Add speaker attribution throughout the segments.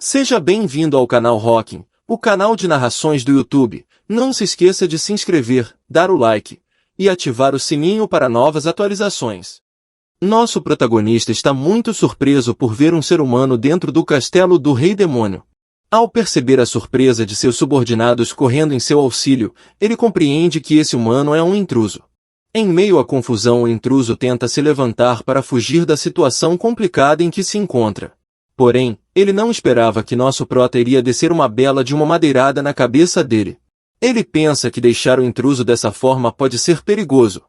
Speaker 1: Seja bem-vindo ao canal Rockin, o canal de narrações do YouTube. Não se esqueça de se inscrever, dar o like e ativar o sininho para novas atualizações. Nosso protagonista está muito surpreso por ver um ser humano dentro do castelo do Rei Demônio. Ao perceber a surpresa de seus subordinados correndo em seu auxílio, ele compreende que esse humano é um intruso. Em meio à confusão, o intruso tenta se levantar para fugir da situação complicada em que se encontra. Porém, ele não esperava que nosso prota iria descer uma bela de uma madeirada na cabeça dele. Ele pensa que deixar o intruso dessa forma pode ser perigoso.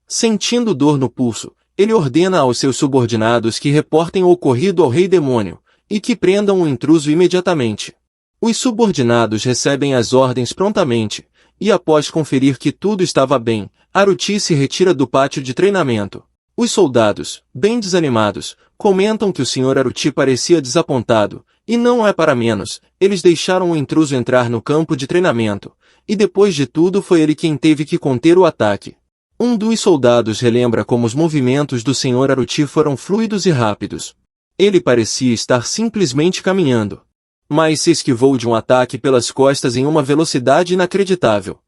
Speaker 1: Sentindo dor no pulso, ele ordena aos seus subordinados que reportem o ocorrido ao Rei Demônio, e que prendam o intruso imediatamente. Os subordinados recebem as ordens prontamente, e após conferir que tudo estava bem, Aruti se retira do pátio de treinamento. Os soldados, bem desanimados, comentam que o Sr. Aruti parecia desapontado, e não é para menos, eles deixaram o intruso entrar no campo de treinamento, e depois de tudo foi ele quem teve que conter o ataque. Um dos soldados relembra como os movimentos do Sr. Aruti foram fluidos e rápidos. Ele parecia estar simplesmente caminhando. Mas se esquivou de um ataque pelas costas em uma velocidade inacreditável.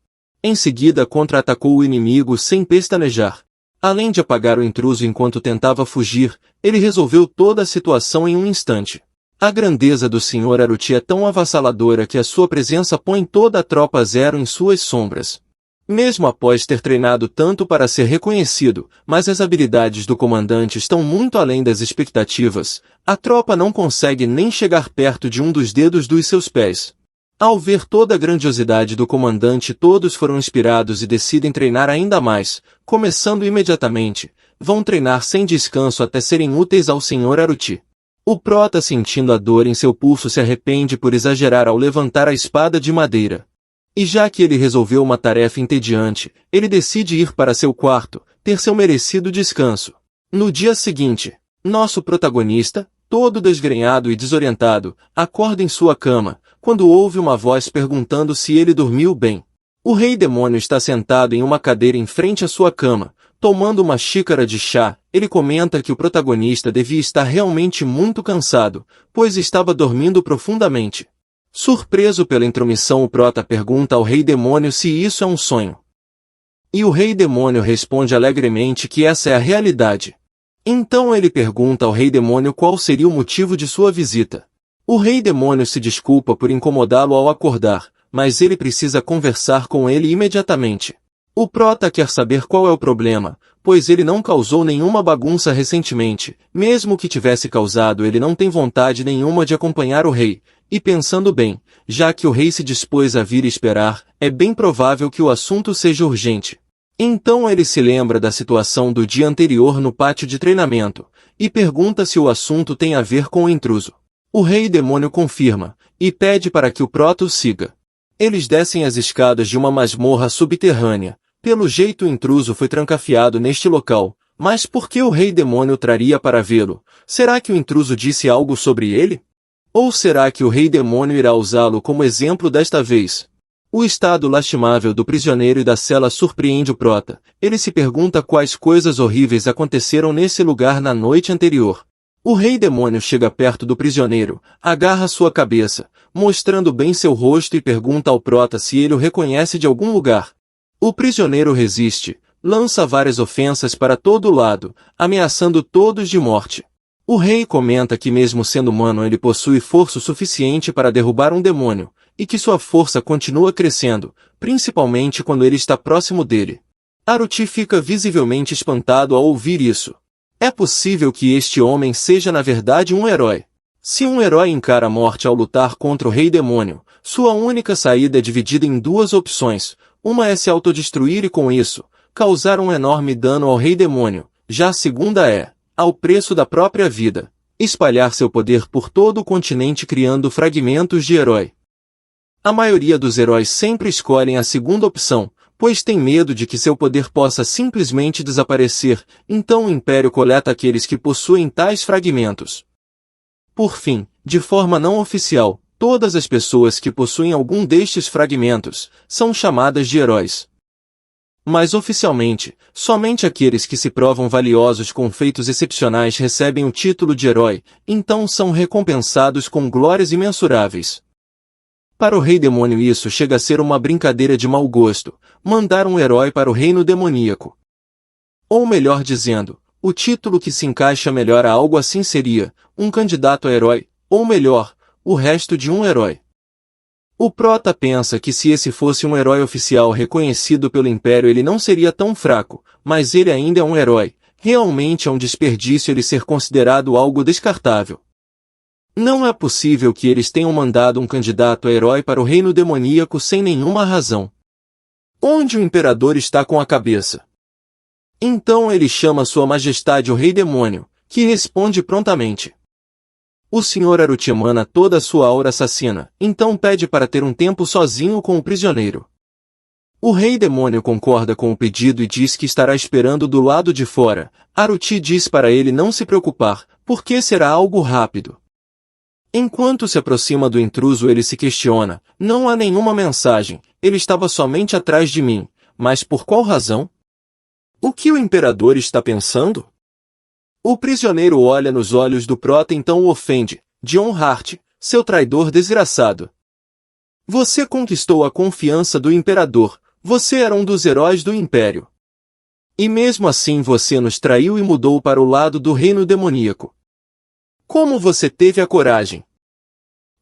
Speaker 1: Em seguida contra-atacou o inimigo sem pestanejar. Além de apagar o intruso enquanto tentava fugir, ele resolveu toda a situação em um instante. A grandeza do Sr. Aruti é tão avassaladora que a sua presença põe toda a tropa zero em suas sombras. Mesmo após ter treinado tanto para ser reconhecido, mas as habilidades do comandante estão muito além das expectativas, a tropa não consegue nem chegar perto de um dos dedos dos seus pés. Ao ver toda a grandiosidade do comandante, todos foram inspirados e decidem treinar ainda mais, começando imediatamente. Vão treinar sem descanso até serem úteis ao Sr. Aruti. O prota, sentindo a dor em seu pulso, se arrepende por exagerar ao levantar a espada de madeira. E já que ele resolveu uma tarefa entediante, ele decide ir para seu quarto, ter seu merecido descanso. No dia seguinte, nosso protagonista, todo desgrenhado e desorientado, acorda em sua cama, quando ouve uma voz perguntando se ele dormiu bem. O Rei Demônio está sentado em uma cadeira em frente à sua cama, tomando uma xícara de chá. Ele comenta que o protagonista devia estar realmente muito cansado, pois estava dormindo profundamente. Surpreso pela intromissão, o prota pergunta ao Rei Demônio se isso é um sonho. E o Rei Demônio responde alegremente que essa é a realidade. Então ele pergunta ao Rei Demônio qual seria o motivo de sua visita. O Rei Demônio se desculpa por incomodá-lo ao acordar, mas ele precisa conversar com ele imediatamente. O prota quer saber qual é o problema, pois ele não causou nenhuma bagunça recentemente. Mesmo que tivesse causado, ele não tem vontade nenhuma de acompanhar o rei. E pensando bem, já que o rei se dispôs a vir esperar, é bem provável que o assunto seja urgente. Então ele se lembra da situação do dia anterior no pátio de treinamento, e pergunta se o assunto tem a ver com o intruso. O Rei Demônio confirma, e pede para que o prota o siga. Eles descem as escadas de uma masmorra subterrânea. Pelo jeito o intruso foi trancafiado neste local, mas por que o Rei Demônio traria para vê-lo? Será que o intruso disse algo sobre ele? Ou será que o Rei Demônio irá usá-lo como exemplo desta vez? O estado lastimável do prisioneiro e da cela surpreende o prota. Ele se pergunta quais coisas horríveis aconteceram nesse lugar na noite anterior. O Rei Demônio chega perto do prisioneiro, agarra sua cabeça, mostrando bem seu rosto e pergunta ao prota se ele o reconhece de algum lugar. O prisioneiro resiste, lança várias ofensas para todo lado, ameaçando todos de morte. O rei comenta que mesmo sendo humano ele possui força suficiente para derrubar um demônio, e que sua força continua crescendo, principalmente quando ele está próximo dele. Aruti fica visivelmente espantado ao ouvir isso. É possível que este homem seja na verdade um herói. Se um herói encara a morte ao lutar contra o Rei Demônio, sua única saída é dividida em duas opções. Uma é se autodestruir e com isso, causar um enorme dano ao Rei Demônio. Já a segunda é, ao preço da própria vida, espalhar seu poder por todo o continente criando fragmentos de herói. A maioria dos heróis sempre escolhem a segunda opção, pois tem medo de que seu poder possa simplesmente desaparecer, então o Império coleta aqueles que possuem tais fragmentos. Por fim, de forma não oficial, todas as pessoas que possuem algum destes fragmentos são chamadas de heróis. Mas oficialmente, somente aqueles que se provam valiosos com feitos excepcionais recebem o título de herói, então são recompensados com glórias imensuráveis. Para o rei demônio isso chega a ser uma brincadeira de mau gosto, mandar um herói para o reino demoníaco. Ou melhor dizendo, o título que se encaixa melhor a algo assim seria, um candidato a herói, ou melhor, o resto de um herói. O prota pensa que se esse fosse um herói oficial reconhecido pelo Império ele não seria tão fraco, mas ele ainda é um herói, realmente é um desperdício ele ser considerado algo descartável. Não é possível que eles tenham mandado um candidato a herói para o reino demoníaco sem nenhuma razão. Onde o imperador está com a cabeça? Então ele chama Sua Majestade o Rei Demônio, que responde prontamente. O senhor Aruti emana toda a sua aura assassina, então pede para ter um tempo sozinho com o prisioneiro. O Rei Demônio concorda com o pedido e diz que estará esperando do lado de fora. Aruti diz para ele não se preocupar, porque será algo rápido. Enquanto se aproxima do intruso ele se questiona, não há nenhuma mensagem, ele estava somente atrás de mim, mas por qual razão? O que o imperador está pensando? O prisioneiro olha nos olhos do prota então o ofende, John Hart, seu traidor desgraçado. Você conquistou a confiança do imperador, você era um dos heróis do império. E mesmo assim você nos traiu e mudou para o lado do reino demoníaco. Como você teve a coragem?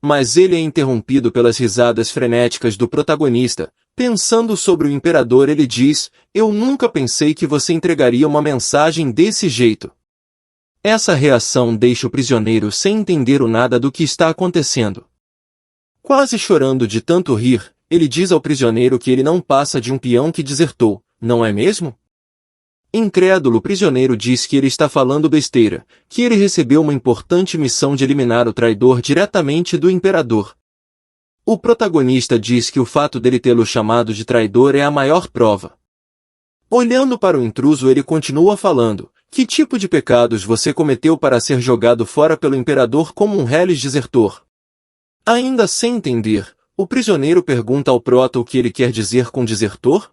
Speaker 1: Mas ele é interrompido pelas risadas frenéticas do protagonista. Pensando sobre o imperador ele diz, eu nunca pensei que você entregaria uma mensagem desse jeito. Essa reação deixa o prisioneiro sem entender o nada do que está acontecendo. Quase chorando de tanto rir, ele diz ao prisioneiro que ele não passa de um peão que desertou, não é mesmo? Incrédulo, o prisioneiro diz que ele está falando besteira, que ele recebeu uma importante missão de eliminar o traidor diretamente do imperador. O protagonista diz que o fato dele tê-lo chamado de traidor é a maior prova. Olhando para o intruso ele continua falando, que tipo de pecados você cometeu para ser jogado fora pelo imperador como um reles desertor? Ainda sem entender, o prisioneiro pergunta ao prota o que ele quer dizer com desertor?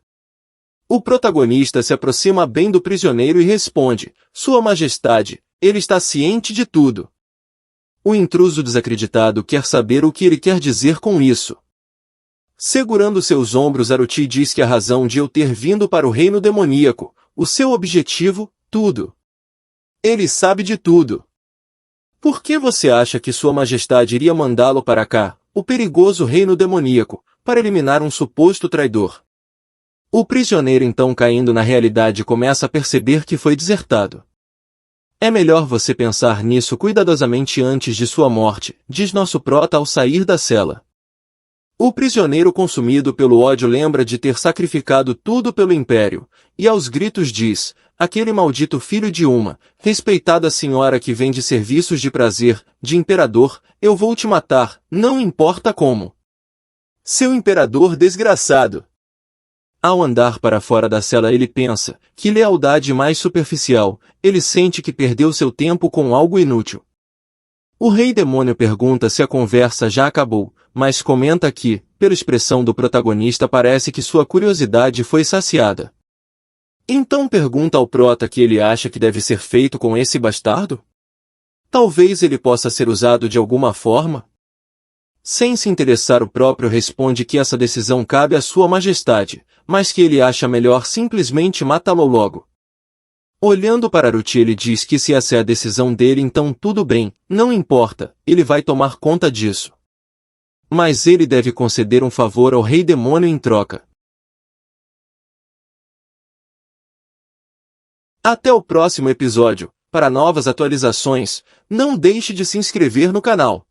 Speaker 1: O protagonista se aproxima bem do prisioneiro e responde, Sua Majestade, ele está ciente de tudo. O intruso desacreditado quer saber o que ele quer dizer com isso. Segurando seus ombros Aruti diz que a razão de eu ter vindo para o reino demoníaco, o seu objetivo, tudo. Ele sabe de tudo. Por que você acha que Sua Majestade iria mandá-lo para cá, o perigoso reino demoníaco, para eliminar um suposto traidor? O prisioneiro então caindo na realidade começa a perceber que foi desertado. É melhor você pensar nisso cuidadosamente antes de sua morte, diz nosso prota ao sair da cela. O prisioneiro consumido pelo ódio lembra de ter sacrificado tudo pelo império, e aos gritos diz, aquele maldito filho de uma, respeitada senhora que vende serviços de prazer, de imperador, eu vou te matar, não importa como. Seu imperador desgraçado! Ao andar para fora da cela ele pensa, que lealdade mais superficial, ele sente que perdeu seu tempo com algo inútil. O rei demônio pergunta se a conversa já acabou, mas comenta que, pela expressão do protagonista parece que sua curiosidade foi saciada. Então pergunta ao prota que ele acha que deve ser feito com esse bastardo? Talvez ele possa ser usado de alguma forma? Sem se interessar o próprio responde que essa decisão cabe à Sua Majestade, mas que ele acha melhor simplesmente matá-lo logo. Olhando para Aruti ele diz que se essa é a decisão dele então tudo bem, não importa, ele vai tomar conta disso. Mas ele deve conceder um favor ao Rei Demônio em troca. Até o próximo episódio. Para novas atualizações, não deixe de se inscrever no canal.